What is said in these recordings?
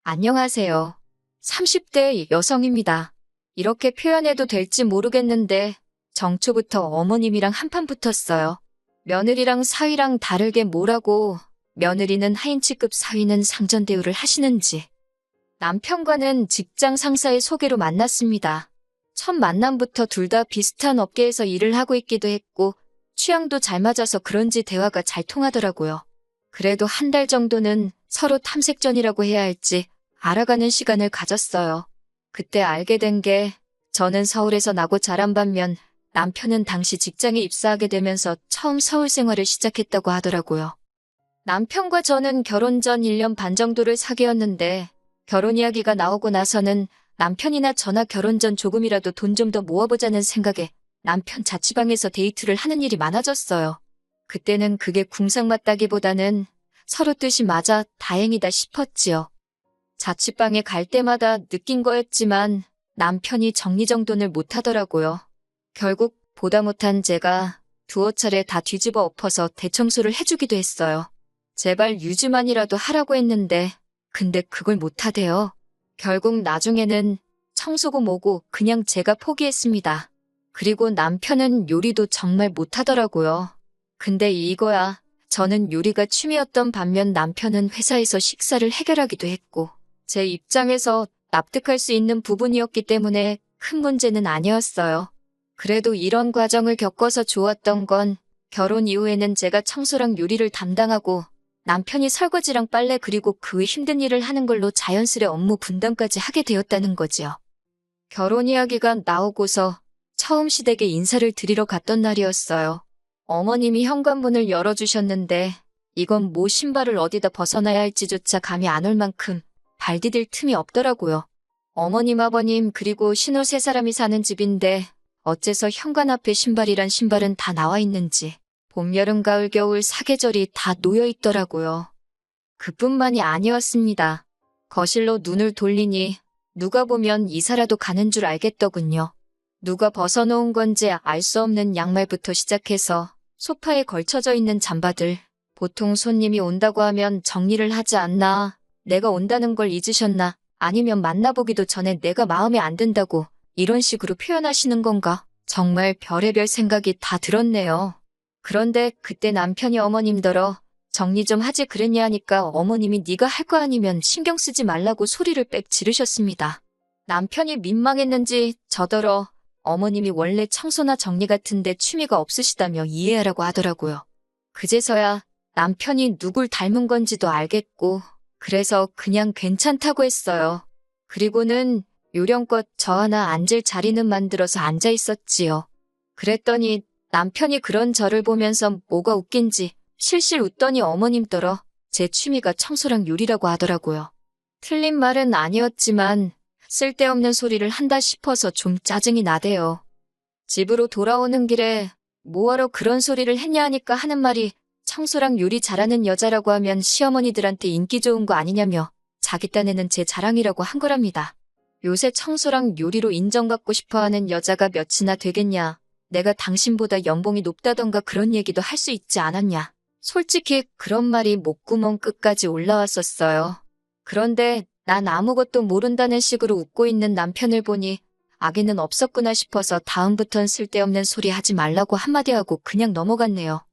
안녕하세요. 30대 여성입니다. 이렇게 표현해도 될지 모르겠는데 정초부터 어머님이랑 한판 붙었어요. 며느리랑 사위랑 다르게 뭐라고 며느리는 하인치급 사위는 상전 대우를 하시는지. 남편과는 직장 상사의 소개로 만났습니다. 첫 만남부터 둘 다 비슷한 업계에서 일을 하고 있기도 했고 취향도 잘 맞아서 그런지 대화가 잘 통하더라고요. 그래도 한 달 정도는 서로 탐색전이라고 해야 할지 알아가는 시간을 가졌어요. 그때 알게 된 게 저는 서울에서 나고 자란 반면 남편은 당시 직장에 입사하게 되면서 처음 서울 생활을 시작했다고 하더라고요. 남편과 저는 결혼 전 1년 반 정도를 사귀었는데 결혼 이야기가 나오고 나서는 남편이나 저나 결혼 전 조금이라도 돈 좀 더 모아보자는 생각에 남편 자취방에서 데이트를 하는 일이 많아졌어요. 그때는 그게 궁상맞다기보다는 서로 뜻이 맞아 다행이다 싶었지요. 자취방에 갈 때마다 느낀 거였지만 남편이 정리정돈을 못하더라고요. 결국 보다 못한 제가 두어 차례 다 뒤집어 엎어서 대청소를 해주기도 했어요. 제발 유지만이라도 하라고 했는데 근데 그걸 못하대요. 결국 나중에는 청소고 뭐고 그냥 제가 포기했습니다. 그리고 남편은 요리도 정말 못하더라고요. 근데 이거야. 저는 요리가 취미였던 반면 남편은 회사에서 식사를 해결하기도 했고 제 입장에서 납득할 수 있는 부분이었기 때문에 큰 문제는 아니었어요. 그래도 이런 과정을 겪어서 좋았던 건 결혼 이후에는 제가 청소랑 요리를 담당하고 남편이 설거지랑 빨래 그리고 그 외 힘든 일을 하는 걸로 자연스레 업무 분담까지 하게 되었다는 거지요. 결혼 이야기가 나오고서 처음 시댁에 인사를 드리러 갔던 날이었어요. 어머님이 현관문을 열어주셨는데 이건 뭐 신발을 어디다 벗어나야 할지조차 감이 안 올 만큼 발 디딜 틈이 없더라고요. 어머님, 아버님 그리고 신우 세 사람이 사는 집인데 어째서 현관 앞에 신발이란 신발은 다 나와 있는지 봄, 여름, 가을, 겨울 사계절이 다 놓여 있더라고요. 그뿐만이 아니었습니다. 거실로 눈을 돌리니 누가 보면 이사라도 가는 줄 알겠더군요. 누가 벗어놓은 건지 알 수 없는 양말부터 시작해서 소파에 걸쳐져 있는 잠바들. 보통 손님이 온다고 하면 정리를 하지 않나, 내가 온다는 걸 잊으셨나, 아니면 만나보기도 전에 내가 마음에 안 든다고 이런 식으로 표현하시는 건가? 정말 별의별 생각이 다 들었네요. 그런데 그때 남편이 어머님더러 정리 좀 하지 그랬냐 하니까 어머님이 네가 할 거 아니면 신경 쓰지 말라고 소리를 빽 지르셨습니다. 남편이 민망했는지 저더러 어머님이 원래 청소나 정리 같은데 취미가 없으시다며 이해하라고 하더라고요. 그제서야 남편이 누굴 닮은 건지도 알겠고 그래서 그냥 괜찮다고 했어요. 그리고는 요령껏 저 하나 앉을 자리는 만들어서 앉아 있었지요. 그랬더니 남편이 그런 저를 보면서 뭐가 웃긴지 실실 웃더니 어머님더러 제 취미가 청소랑 요리라고 하더라고요. 틀린 말은 아니었지만 쓸데없는 소리를 한다 싶어서 좀 짜증이 나대요. 집으로 돌아오는 길에 뭐하러 그런 소리를 했냐 하니까 하는 말이 청소랑 요리 잘하는 여자라고 하면 시어머니들한테 인기 좋은 거 아니냐며 자기 딴에는 제 자랑이라고 한 거랍니다. 요새 청소랑 요리로 인정받고 싶어하는 여자가 몇이나 되겠냐. 내가 당신보다 연봉이 높다던가 그런 얘기도 할 수 있지 않았냐. 솔직히 그런 말이 목구멍 끝까지 올라왔었어요. 그런데 난 아무것도 모른다는 식으로 웃고 있는 남편을 보니 악의는 없었구나 싶어서 다음부턴 쓸데없는 소리 하지 말라고 한마디 하고 그냥 넘어갔네요.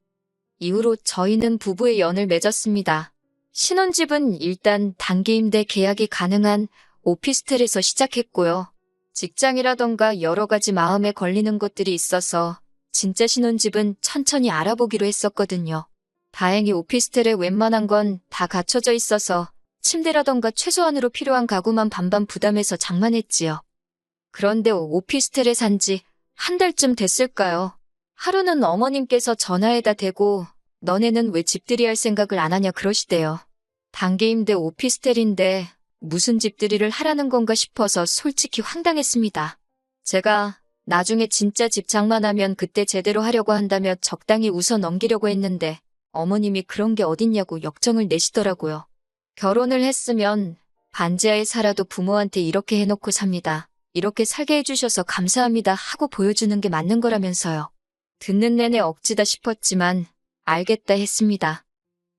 이후로 저희는 부부의 연을 맺었습니다. 신혼집은 일단 단기임대 계약이 가능한 오피스텔에서 시작했고요. 직장이라던가 여러 가지 마음에 걸리는 것들이 있어서 진짜 신혼집은 천천히 알아보기로 했었거든요. 다행히 오피스텔에 웬만한 건 다 갖춰져 있어서 침대라던가 최소한으로 필요한 가구만 반반 부담해서 장만했지요. 그런데 오피스텔에 산 지 한 달쯤 됐을까요? 하루는 어머님께서 전화에다 대고 너네는 왜 집들이 할 생각을 안 하냐 그러시대요. 단기임대 오피스텔인데 무슨 집들이를 하라는 건가 싶어서 솔직히 황당했습니다. 제가 나중에 진짜 집 장만하면 그때 제대로 하려고 한다며 적당히 웃어 넘기려고 했는데 어머님이 그런 게 어딨냐고 역정을 내시더라고요. 결혼을 했으면 반지하에 살아도 부모한테 이렇게 해놓고 삽니다. 이렇게 살게 해주셔서 감사합니다 하고 보여주는 게 맞는 거라면서요. 듣는 내내 억지다 싶었지만 알겠다 했습니다.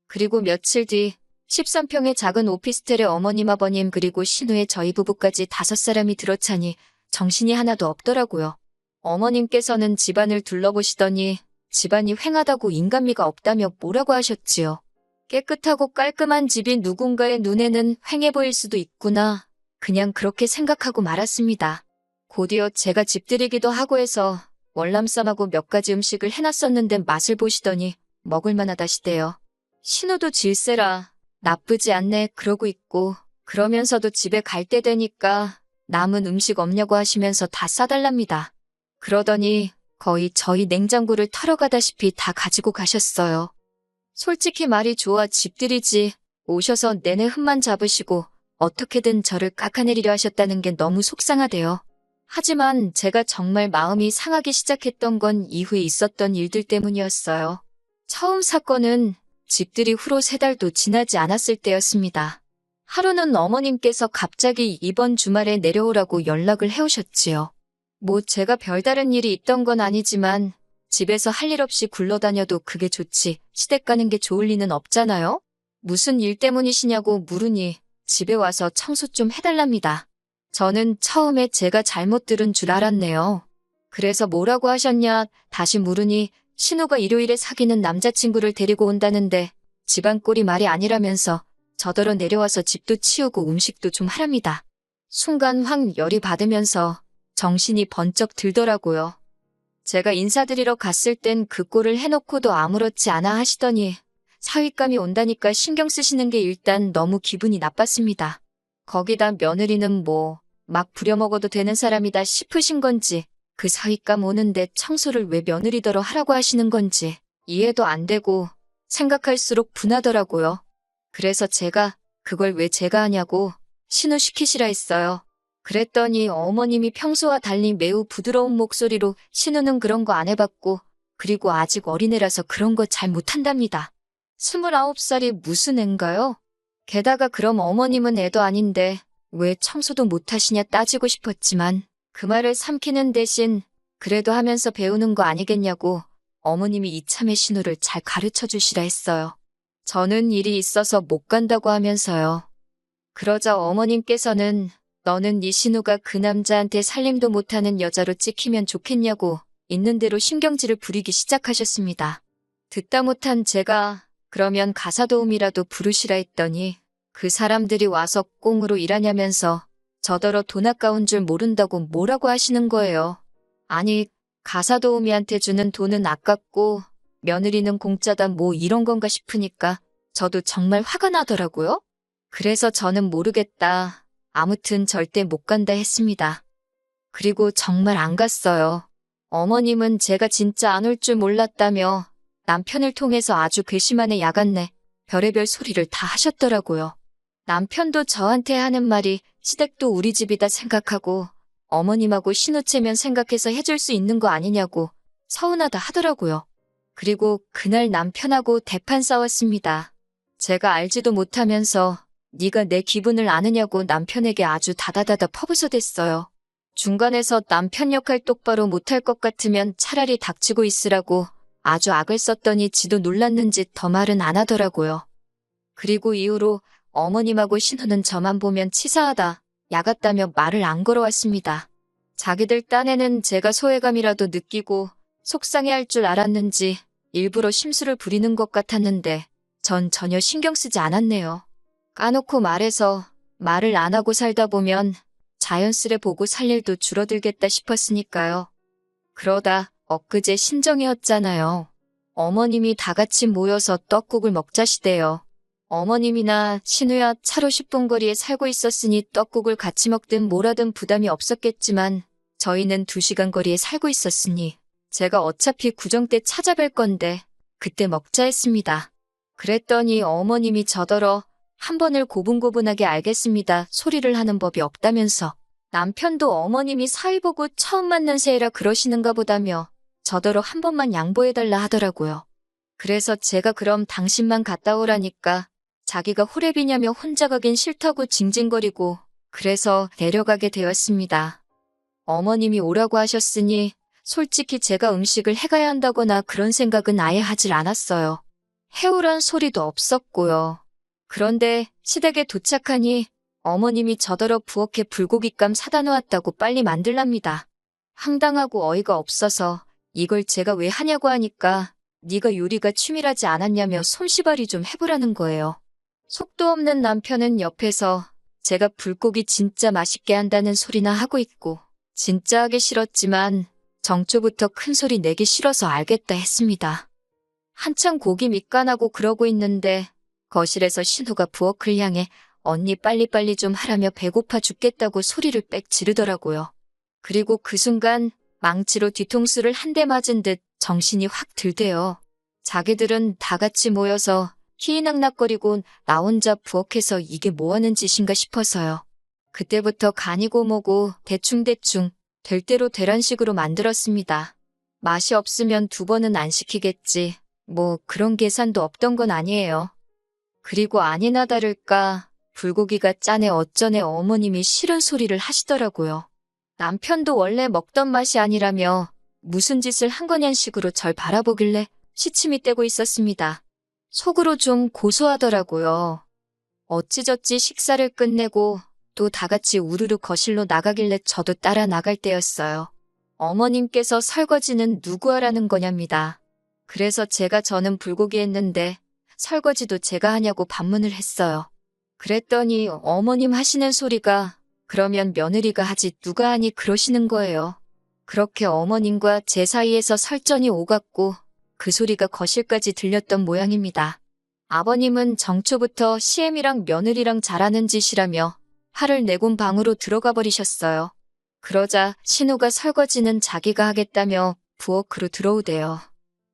그리고 며칠 뒤 13평의 작은 오피스텔에 어머님, 아버님 그리고 신우의 저희 부부까지 5사람이 들어차니 정신이 하나도 없더라고요. 어머님께서는 집안을 둘러보시더니 집안이 휑하다고 인간미가 없다며 뭐라고 하셨지요. 깨끗하고 깔끔한 집이 누군가의 눈에는 휑해 보일 수도 있구나. 그냥 그렇게 생각하고 말았습니다. 곧이어 제가 집들이기도 하고 해서 월남쌈하고 몇 가지 음식을 해놨었는데 맛을 보시더니 먹을만하다시대요. 신우도 질세라 나쁘지 않네 그러고 있고 그러면서도 집에 갈 때 되니까 남은 음식 없냐고 하시면서 다 싸달랍니다. 그러더니 거의 저희 냉장고를 털어가다시피 다 가지고 가셨어요. 솔직히 말이 좋아 집들이지 오셔서 내내 흠만 잡으시고 어떻게든 저를 깎아내리려 하셨다는 게 너무 속상하대요. 하지만 제가 정말 마음이 상하기 시작했던 건 이후에 있었던 일들 때문이었어요. 처음 사건은 집들이 후로 3달도 지나지 않았을 때였습니다. 하루는 어머님께서 갑자기 이번 주말에 내려오라고 연락을 해오셨지요. 뭐 제가 별다른 일이 있던 건 아니지만 집에서 할 일 없이 굴러다녀도 그게 좋지 시댁 가는 게 좋을 리는 없잖아요? 무슨 일 때문이시냐고 물으니 집에 와서 청소 좀 해달랍니다. 저는 처음에 제가 잘못 들은 줄 알았네요. 그래서 뭐라고 하셨냐 다시 물으니 신우가 일요일에 사귀는 남자친구를 데리고 온다는데 집안 꼴이 말이 아니라면서 저더러 내려와서 집도 치우고 음식도 좀 하랍니다. 순간 확 열이 받으면서 정신이 번쩍 들더라고요. 제가 인사드리러 갔을 땐 그 꼴을 해놓고도 아무렇지 않아 하시더니 사윗감이 온다니까 신경 쓰시는 게 일단 너무 기분이 나빴습니다. 거기다 며느리는 뭐 막 부려먹어도 되는 사람이다 싶으신 건지 그 사윗감 오는데 청소를 왜 며느리더러 하라고 하시는 건지 이해도 안 되고 생각할수록 분하더라고요. 그래서 제가 그걸 왜 제가 하냐고 신우 시키시라 했어요. 그랬더니 어머님이 평소와 달리 매우 부드러운 목소리로 신우는 그런 거 안 해봤고 그리고 아직 어린애라서 그런 거 잘 못한답니다. 29살이 무슨 앤가요? 게다가 그럼 어머님은 애도 아닌데 왜 청소도 못하시냐 따지고 싶었지만 그 말을 삼키는 대신 그래도 하면서 배우는 거 아니겠냐고 어머님이 이참에 신우를 잘 가르쳐 주시라 했어요. 저는 일이 있어서 못 간다고 하면서요. 그러자 어머님께서는 너는 네 신우가 그 남자한테 살림도 못하는 여자로 찍히면 좋겠냐고 있는 대로 신경질을 부리기 시작하셨습니다. 듣다 못한 제가 그러면 가사도우미라도 부르시라 했더니 그 사람들이 와서 꽁으로 일하냐면서 저더러 돈 아까운 줄 모른다고 뭐라고 하시는 거예요. 아니 가사도우미한테 주는 돈은 아깝고 며느리는 공짜다 뭐 이런 건가 싶으니까 저도 정말 화가 나더라고요. 그래서 저는 모르겠다. 아무튼 절대 못 간다 했습니다. 그리고 정말 안 갔어요. 어머님은 제가 진짜 안 올 줄 몰랐다며 남편을 통해서 아주 괘씸하네 야같네 별의별 소리를 다 하셨더라고요. 남편도 저한테 하는 말이 시댁도 우리 집이다 생각하고 어머님하고 신우체면 생각해서 해줄 수 있는 거 아니냐고 서운하다 하더라고요. 그리고 그날 남편하고 대판 싸웠습니다. 제가 알지도 못하면서 네가 내 기분을 아느냐고 남편에게 아주 다다다다 퍼부서댔어요. 중간에서 남편 역할 똑바로 못할 것 같으면 차라리 닥치고 있으라고 아주 악을 썼더니 지도 놀랐는지 더 말은 안 하더라고요. 그리고 이후로 어머님하고 신우는 저만 보면 치사하다, 야같다며 말을 안 걸어왔습니다. 자기들 딴에는 제가 소외감이라도 느끼고 속상해할 줄 알았는지 일부러 심술을 부리는 것 같았는데 전 전혀 신경 쓰지 않았네요. 까놓고 말해서 말을 안 하고 살다 보면 자연스레 보고 살 일도 줄어들겠다 싶었으니까요. 그러다 엊그제 신정이었잖아요. 어머님이 다 같이 모여서 떡국을 먹자시대요. 어머님이나 신우야 차로 10분 거리에 살고 있었으니 떡국을 같이 먹든 뭐라든 부담이 없었겠지만 저희는 2시간 거리에 살고 있었으니 제가 어차피 구정 때 찾아뵐 건데 그때 먹자 했습니다. 그랬더니 어머님이 저더러 한 번을 고분고분하게 알겠습니다 소리를 하는 법이 없다면서 남편도 어머님이 사위 보고 처음 만난 새해라 그러시는가 보다며 저더러 한 번만 양보해달라 하더라고요. 그래서 제가 그럼 당신만 갔다 오라니까 자기가 호랩이냐며 혼자 가긴 싫다고 징징거리고 그래서 내려가게 되었습니다. 어머님이 오라고 하셨으니 솔직히 제가 음식을 해가야 한다거나 그런 생각은 아예 하질 않았어요. 해오란 소리도 없었고요. 그런데 시댁에 도착하니 어머님이 저더러 부엌에 불고기감 사다 놓았다고 빨리 만들랍니다. 황당하고 어이가 없어서 이걸 제가 왜 하냐고 하니까 네가 요리가 취미라지 않았냐며 솜씨발이 좀 해보라는 거예요. 속도 없는 남편은 옆에서 제가 불고기 진짜 맛있게 한다는 소리나 하고 있고 진짜 하기 싫었지만 정초부터 큰 소리 내기 싫어서 알겠다 했습니다. 한참 고기 밑간하고 그러고 있는데 거실에서 신우가 부엌을 향해 언니 빨리빨리 좀 하라며 배고파 죽겠다고 소리를 빽 지르더라고요. 그리고 그 순간 망치로 뒤통수를 한 대 맞은 듯 정신이 확 들대요. 자기들은 다 같이 모여서 희희낙낙거리고 나 혼자 부엌에서 이게 뭐하는 짓인가 싶어서요. 그때부터 간이고 뭐고 대충대충 될 대로 되란 식으로 만들었습니다. 맛이 없으면 2번은 안 시키겠지. 뭐 그런 계산도 없던 건 아니에요. 그리고 아니나 다를까 불고기가 짜네 어쩌네 어머님이 싫은 소리를 하시더라고요. 남편도 원래 먹던 맛이 아니라며 무슨 짓을 한 거냔 식으로 절 바라보길래 시침이 떼고 있었습니다. 속으로 좀 고소하더라고요. 어찌저찌 식사를 끝내고 또 다 같이 우르르 거실로 나가길래 저도 따라 나갈 때였어요. 어머님께서 설거지는 누구 하라는 거냐입니다. 그래서 저는 불고기 했는데 설거지도 제가 하냐고 반문을 했어요. 그랬더니 어머님 하시는 소리가 그러면 며느리가 하지 누가 하니 그러시는 거예요. 그렇게 어머님과 제 사이에서 설전이 오갔고 그 소리가 거실까지 들렸던 모양입니다. 아버님은 정초부터 시엠이랑 며느리랑 잘하는 짓이라며 화를 내곤 방으로 들어가 버리셨어요. 그러자 신우가 설거지는 자기가 하겠다며 부엌으로 들어오대요.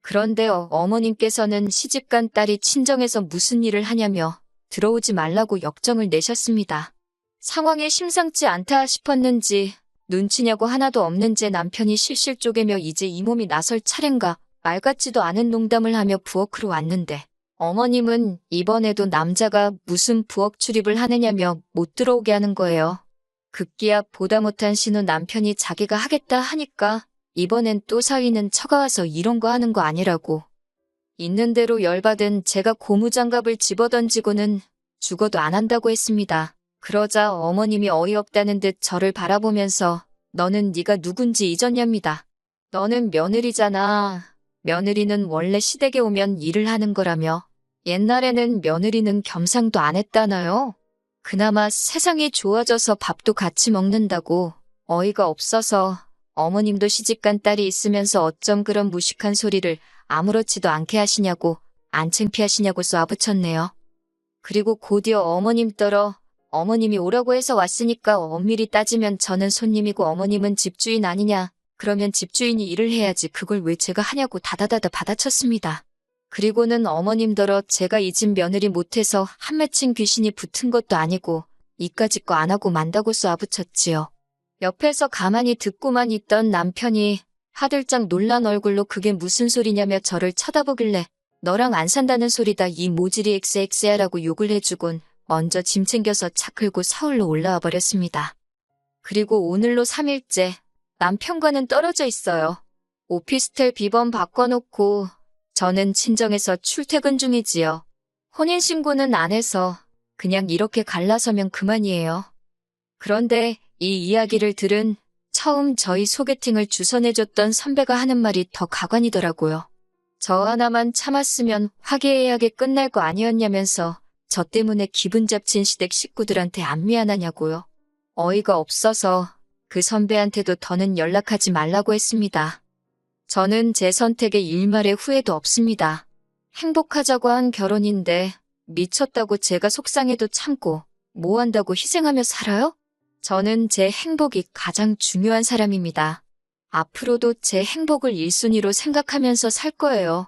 그런데 어머님께서는 시집간 딸이 친정에서 무슨 일을 하냐며 들어오지 말라고 역정을 내셨습니다. 상황이 심상치 않다 싶었는지 눈치냐고 하나도 없는 제 남편이 실실 쪼개며 이제 이 몸이 나설 차례인가 말 같지도 않은 농담을 하며 부엌으로 왔는데 어머님은 이번에도 남자가 무슨 부엌 출입을 하느냐며 못 들어오게 하는 거예요. 급기야 보다 못한 신우 남편이 자기가 하겠다 하니까 이번엔 또 사위는 처가와서 이런 거 하는 거 아니라고. 있는 대로 열받은 제가 고무장갑을 집어던지고는 죽어도 안 한다고 했습니다. 그러자 어머님이 어이없다는 듯 저를 바라보면서 너는 네가 누군지 잊었냐입니다. 너는 며느리잖아. 며느리는 원래 시댁에 오면 일을 하는 거라며. 옛날에는 며느리는 겸상도 안 했다나요? 그나마 세상이 좋아져서 밥도 같이 먹는다고. 어이가 없어서 어머님도 시집간 딸이 있으면서 어쩜 그런 무식한 소리를 아무렇지도 않게 하시냐고 안 창피하시냐고 쏘아붙였네요. 그리고 곧이어 어머님 떨어 어머님이 오라고 해서 왔으니까 엄밀히 따지면 저는 손님이고 어머님은 집주인 아니냐. 그러면 집주인이 일을 해야지 그걸 왜 제가 하냐고 다다다다 받아쳤습니다. 그리고는 어머님더러 제가 이 집 며느리 못해서 한 맺힌 귀신이 붙은 것도 아니고 이까짓 거 안 하고 만다고 쏘아붙였지요. 옆에서 가만히 듣고만 있던 남편이 화들짝 놀란 얼굴로 그게 무슨 소리냐며 저를 쳐다보길래 너랑 안 산다는 소리다 이 모질이 엑세엑세야라고 욕을 해주곤 먼저 짐 챙겨서 차 끌고 서울로 올라와 버렸습니다. 그리고 오늘로 3일째 남편과는 떨어져 있어요. 오피스텔 비번 바꿔놓고 저는 친정에서 출퇴근 중이지요. 혼인신고는 안 해서 그냥 이렇게 갈라서면 그만이에요. 그런데 이 이야기를 들은 처음 저희 소개팅을 주선해줬던 선배가 하는 말이 더 가관이더라고요. 저 하나만 참았으면 화기애애하게 끝날 거 아니었냐면서 저 때문에 기분 잡친 시댁 식구들한테 안 미안하냐고요. 어이가 없어서 그 선배한테도 더는 연락하지 말라고 했습니다. 저는 제 선택에 일말의 후회도 없습니다. 행복하자고 한 결혼인데 미쳤다고 제가 속상해도 참고 뭐 한다고 희생하며 살아요? 저는 제 행복이 가장 중요한 사람입니다. 앞으로도 제 행복을 1순위로 생각하면서 살 거예요.